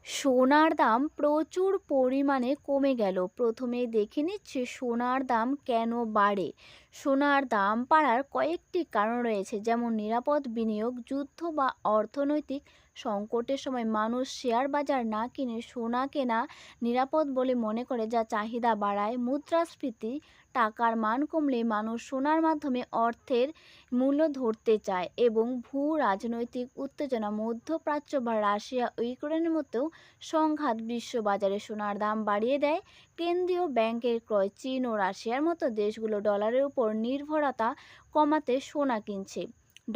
সোনার দাম প্রচুর পরিমাণে কমে গেল। প্রথমেই দেখে নিচ্ছি সোনার দাম কেন বাড়ে। সোনার দাম বাড়ার কয়েকটি কারণ রয়েছে, যেমন নিরাপদ বিনিয়োগ, যুদ্ধ বা অর্থনৈতিক সংকটের সময় মানুষ শেয়ার বাজার না কিনে সোনা কেনা নিরাপদ বলে মনে করে, যা চাহিদা বাড়ায়। মুদ্রাস্ফীতি, টাকার মান কমলে মানুষ সোনার মাধ্যমে অর্থের মূল্য ধরতে চায়, এবং ভূ রাজনৈতিক উত্তেজনা, মধ্যপ্রাচ্য বা রাশিয়া ও ইউক্রেনের মতো সংঘাত বিশ্ব বাজারে সোনার দাম বাড়িয়ে দেয়। কেন্দ্রীয় ব্যাংকের ক্রয়, চীন ও রাশিয়ার মতো দেশগুলো ডলারের উপর নির্ভরতা কমাতে সোনা কিনছে।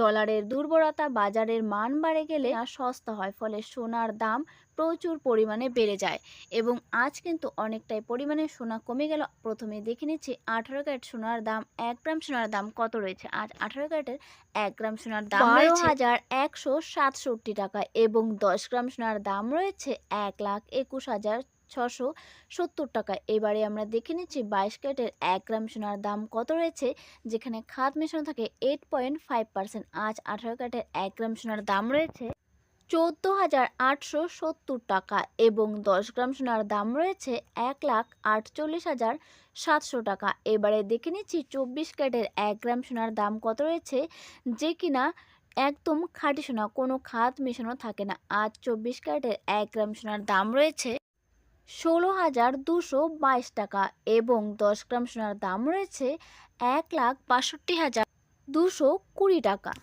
ডলারের দুর্বলতা, বাজারের মান বাড়ে গেলে সস্তা হয়, ফলে সোনার দাম প্রচুর পরিমাণে বেড়ে যায়। এবং আজ কিন্তু অনেকটাই পরিমাণে সোনা কমে গেল। প্রথমে দেখে নিচ্ছি 18 ক্যারেট সোনার দাম, 1 গ্রাম সোনার দাম কত রয়েছে। আজ 18 ক্যারেটের 1 গ্রাম সোনার দাম 12,167 টাকা, এবং 10 গ্রাম সোনার দাম রয়েছে 1,21,670 টাকা। এবারে আমরা দেখে নিচ্ছি 22 ক্যারেটের 1 গ্রাম সোনার দাম কত রয়েছে, যেখানে খাদ মেশানো থাকে 8.5%। আজ 18 ক্যারেটের 1 গ্রাম সোনার দাম রয়েছে 14,870 টাকা, এবং 10 গ্রাম সোনার দাম রয়েছে 1,48,700 টাকা। এবারে দেখে নিচ্ছি 24 ক্যারেটের 1 গ্রাম সোনার দাম কত রয়েছে, যে কিনা একদম খাঁটি সোনা, কোনো খাদ মেশানো থাকে না। আজ 24 ক্যারেটের 1 গ্রাম সোনার দাম রয়েছে 16,222 টাকা, এবং 10 গ্রাম সোনার দাম রয়েছে 1,62,220 টাকা।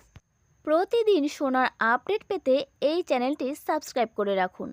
প্রতিদিন সোনার আপডেট পেতে এই চ্যানেলটি সাবস্ক্রাইব করে রাখুন।